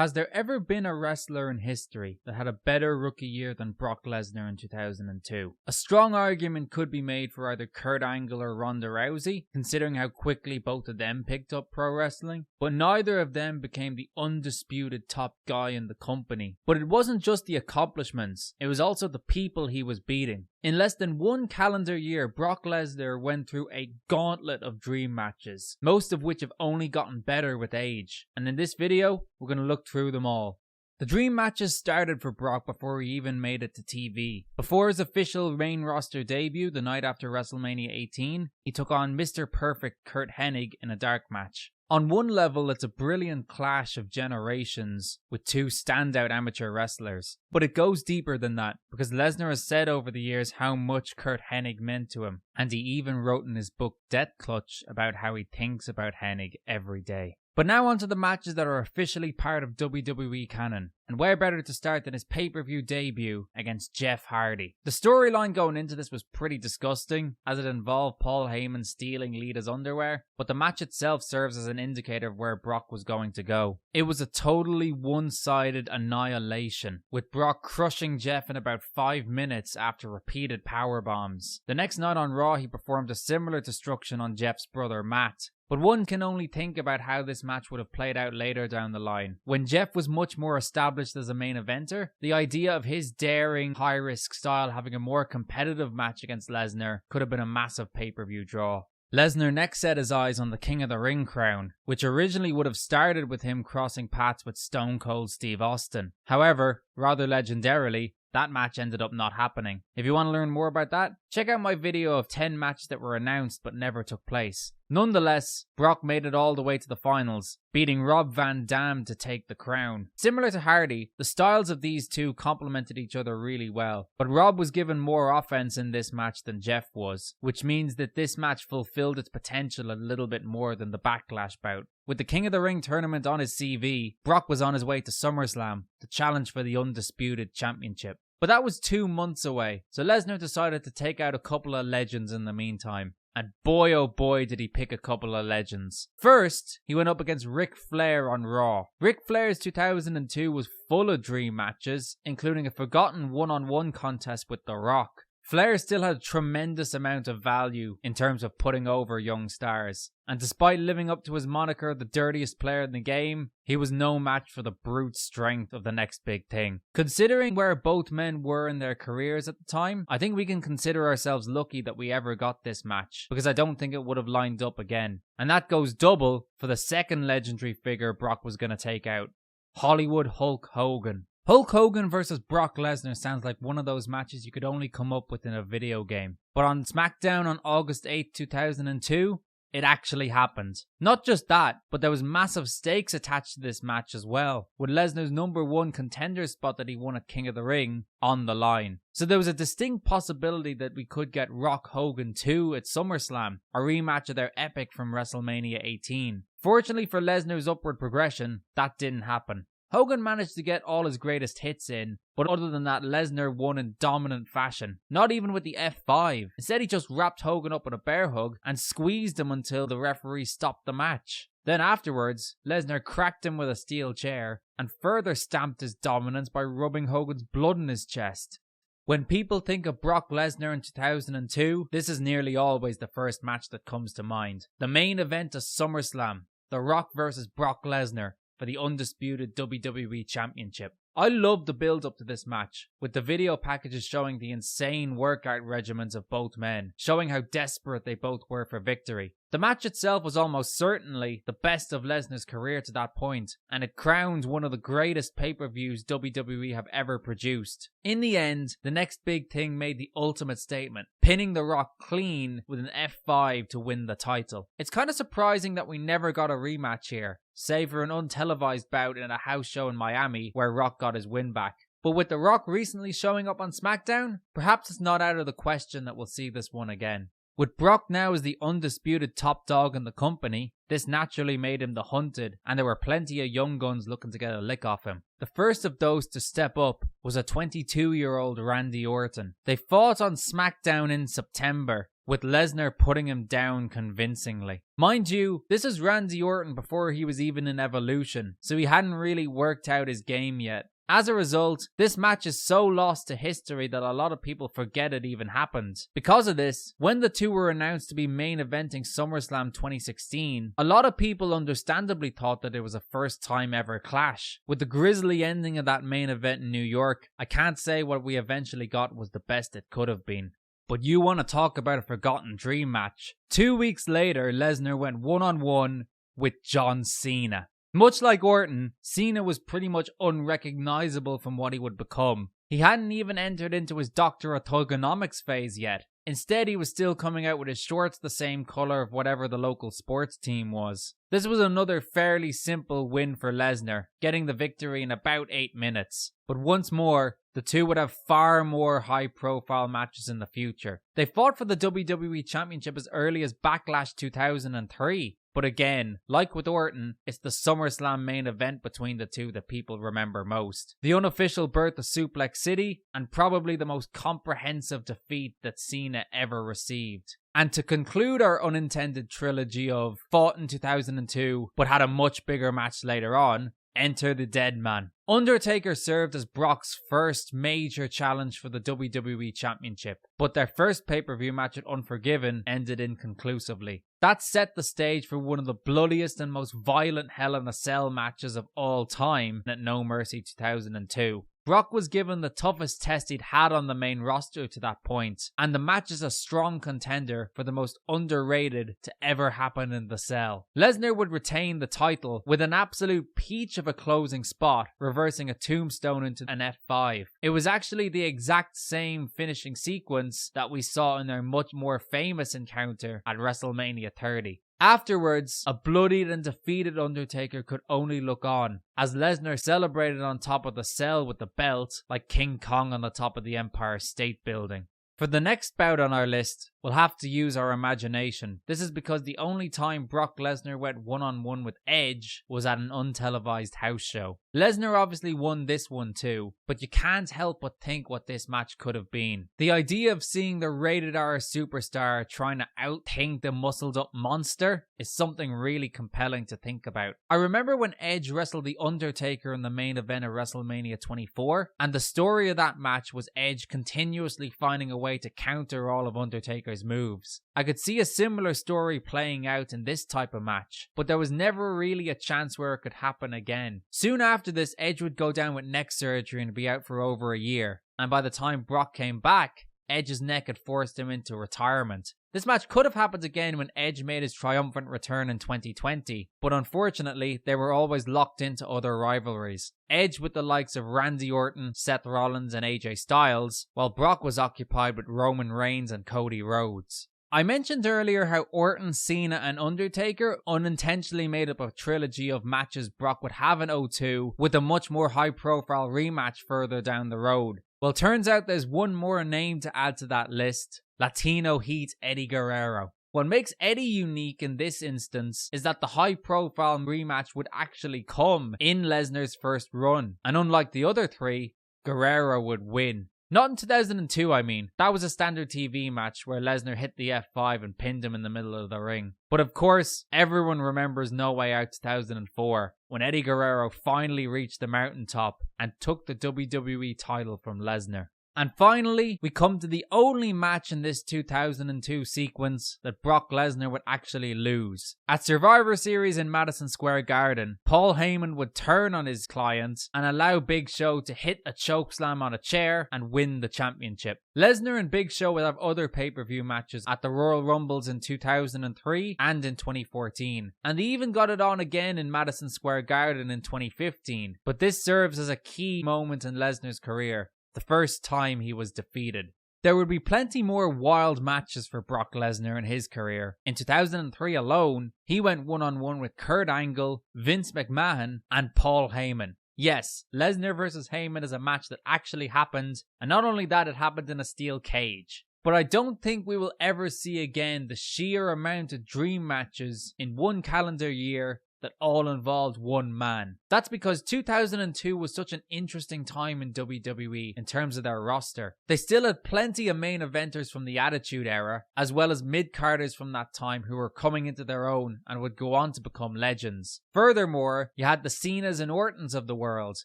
Has there ever been a wrestler in history that had a better rookie year than Brock Lesnar in 2002? A strong argument could be made for either Kurt Angle or Ronda Rousey, considering how quickly both of them picked up pro wrestling, but neither of them became the undisputed top guy in the company. But it wasn't just the accomplishments, it was also the people he was beating. In less than one calendar year, Brock Lesnar went through a gauntlet of dream matches, most of which have only gotten better with age. And in this video, we're going to look through them all. The dream matches started for Brock before he even made it to TV. Before his official main roster debut the night after WrestleMania 18, he took on Mr. Perfect Curt Hennig in a dark match. On one level, it's a brilliant clash of generations with two standout amateur wrestlers. But it goes deeper than that, because Lesnar has said over the years how much Curt Hennig meant to him, and he even wrote in his book Death Clutch about how he thinks about Hennig every day. But now on to the matches that are officially part of WWE canon, and where better to start than his pay-per-view debut against Jeff Hardy. The storyline going into this was pretty disgusting, as it involved Paul Heyman stealing Lita's underwear, but the match itself serves as an indicator of where Brock was going to go. It was a totally one-sided annihilation, with Brock crushing Jeff in about 5 minutes after repeated powerbombs. The next night on Raw, he performed a similar destruction on Jeff's brother Matt. But one can only think about how this match would have played out later down the line. When Jeff was much more established as a main eventer, the idea of his daring, high-risk style having a more competitive match against Lesnar could have been a massive pay-per-view draw. Lesnar next set his eyes on the King of the Ring crown, which originally would have started with him crossing paths with Stone Cold Steve Austin. However, rather legendarily, that match ended up not happening. If you want to learn more about that, check out my video of 10 matches that were announced but never took place. Nonetheless, Brock made it all the way to the finals, beating Rob Van Dam to take the crown. Similar to Hardy, the styles of these two complemented each other really well, but Rob was given more offense in this match than Jeff was, which means that this match fulfilled its potential a little bit more than the Backlash bout. With the King of the Ring tournament on his CV, Brock was on his way to SummerSlam to challenge for the Undisputed Championship. But that was 2 months away, so Lesnar decided to take out a couple of legends in the meantime. And boy oh boy did he pick a couple of legends. First, he went up against Ric Flair on Raw. Ric Flair's 2002 was full of dream matches, including a forgotten one-on-one contest with The Rock. Flair still had a tremendous amount of value in terms of putting over young stars. And despite living up to his moniker, the dirtiest player in the game, he was no match for the brute strength of the next big thing. Considering where both men were in their careers at the time, I think we can consider ourselves lucky that we ever got this match, because I don't think it would have lined up again. And that goes double for the second legendary figure Brock was going to take out, Hollywood Hulk Hogan. Hulk Hogan versus Brock Lesnar sounds like one of those matches you could only come up with in a video game. But on SmackDown on August 8, 2002, it actually happened. Not just that, but there was massive stakes attached to this match as well, with Lesnar's #1 contender spot that he won at King of the Ring on the line. So there was a distinct possibility that we could get Rock Hogan 2 at SummerSlam, a rematch of their epic from WrestleMania 18. Fortunately for Lesnar's upward progression, that didn't happen. Hogan managed to get all his greatest hits in, but other than that, Lesnar won in dominant fashion. Not even with the F5. Instead, he just wrapped Hogan up in a bear hug and squeezed him until the referee stopped the match. Then afterwards, Lesnar cracked him with a steel chair and further stamped his dominance by rubbing Hogan's blood in his chest. When people think of Brock Lesnar in 2002, this is nearly always the first match that comes to mind. The main event of SummerSlam, The Rock versus Brock Lesnar, for the undisputed WWE Championship. I love the build up to this match, with the video packages showing the insane workout regimens of both men, showing how desperate they both were for victory. The match itself was almost certainly the best of Lesnar's career to that point, and it crowned one of the greatest pay-per-views WWE have ever produced. In the end, the next big thing made the ultimate statement, pinning The Rock clean with an F5 to win the title. It's kind of surprising that we never got a rematch here, save for an untelevised bout in a house show in Miami where Rock got his win back. But with The Rock recently showing up on SmackDown, perhaps it's not out of the question that we'll see this one again. With Brock now as the undisputed top dog in the company, this naturally made him the hunted, and there were plenty of young guns looking to get a lick off him. The first of those to step up was a 22-year-old Randy Orton. They fought on SmackDown in September, with Lesnar putting him down convincingly. Mind you, this is Randy Orton before he was even in Evolution, so he hadn't really worked out his game yet. As a result, this match is so lost to history that a lot of people forget it even happened. Because of this, when the two were announced to be main eventing SummerSlam 2016, a lot of people understandably thought that it was a first time ever clash. With the grisly ending of that main event in New York, I can't say what we eventually got was the best it could have been. But you want to talk about a forgotten dream match. 2 weeks later, Lesnar went one-on-one with John Cena. Much like Orton, Cena was pretty much unrecognizable from what he would become. He hadn't even entered into his Dr. Orthogonomics phase yet. Instead, he was still coming out with his shorts the same color of whatever the local sports team was. This was another fairly simple win for Lesnar, getting the victory in about 8 minutes. But once more, the two would have far more high-profile matches in the future. They fought for the WWE Championship as early as Backlash 2003. But again, like with Orton, it's the SummerSlam main event between the two that people remember most. The unofficial birth of Suplex City, and probably the most comprehensive defeat that Cena ever received. And to conclude our unintended trilogy of fought in 2002, but had a much bigger match later on, enter the Dead Man. Undertaker served as Brock's first major challenge for the WWE Championship, but their first pay-per-view match at Unforgiven ended inconclusively. That set the stage for one of the bloodiest and most violent Hell in a Cell matches of all time at No Mercy 2002. Brock was given the toughest test he'd had on the main roster to that point, and the match is a strong contender for the most underrated to ever happen in the Cell. Lesnar would retain the title with an absolute peach of a closing spot, reversing a tombstone into an F5. It was actually the exact same finishing sequence that we saw in their much more famous encounter at WrestleMania 30. Afterwards, a bloodied and defeated Undertaker could only look on, as Lesnar celebrated on top of the Cell with the belt, like King Kong on the top of the Empire State Building. For the next bout on our list, we'll have to use our imagination. This is because the only time Brock Lesnar went one-on-one with Edge was at an untelevised house show. Lesnar obviously won this one too, but you can't help but think what this match could have been. The idea of seeing the rated R superstar trying to out-think the muscled up monster is something really compelling to think about. I remember when Edge wrestled The Undertaker in the main event of WrestleMania 24, and the story of that match was Edge continuously finding a way to counter all of Undertaker's moves. I could see a similar story playing out in this type of match, but there was never really a chance where it could happen again. Soon after this, Edge would go down with neck surgery and be out for over a year, and by the time Brock came back, Edge's neck had forced him into retirement. This match could have happened again when Edge made his triumphant return in 2020, but unfortunately, they were always locked into other rivalries. Edge with the likes of Randy Orton, Seth Rollins, and AJ Styles, while Brock was occupied with Roman Reigns and Cody Rhodes. I mentioned earlier how Orton, Cena, and Undertaker unintentionally made up a trilogy of matches Brock would have in 2002, with a much more high-profile rematch further down the road. Well, turns out there's one more name to add to that list: Latino Heat Eddie Guerrero. What makes Eddie unique in this instance is that the high-profile rematch would actually come in Lesnar's first run, and unlike the other three, Guerrero would win. Not in 2002, I mean. That was a standard TV match where Lesnar hit the F5 and pinned him in the middle of the ring. But of course, everyone remembers No Way Out 2004, when Eddie Guerrero finally reached the mountaintop and took the WWE title from Lesnar. And finally, we come to the only match in this 2002 sequence that Brock Lesnar would actually lose. At Survivor Series in Madison Square Garden, Paul Heyman would turn on his client and allow Big Show to hit a chokeslam on a chair and win the championship. Lesnar and Big Show would have other pay-per-view matches at the Royal Rumbles in 2003 and in 2014, and they even got it on again in Madison Square Garden in 2015, but this serves as a key moment in Lesnar's career. The first time he was defeated. There would be plenty more wild matches for Brock Lesnar in his career. In 2003 alone, he went one-on-one with Kurt Angle, Vince McMahon, and Paul Heyman. Yes, Lesnar versus Heyman is a match that actually happened, and not only that, it happened in a steel cage. But I don't think we will ever see again the sheer amount of dream matches in one calendar year that all involved one man. That's because 2002 was such an interesting time in WWE in terms of their roster. They still had plenty of main eventers from the Attitude Era, as well as mid-carders from that time who were coming into their own and would go on to become legends. Furthermore, you had the Cenas and Ortons of the world,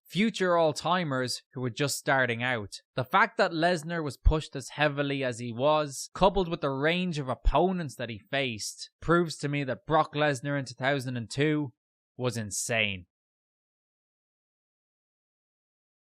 future all-timers who were just starting out. The fact that Lesnar was pushed as heavily as he was, coupled with the range of opponents that he faced, proves to me that Brock Lesnar in 2002 was insane.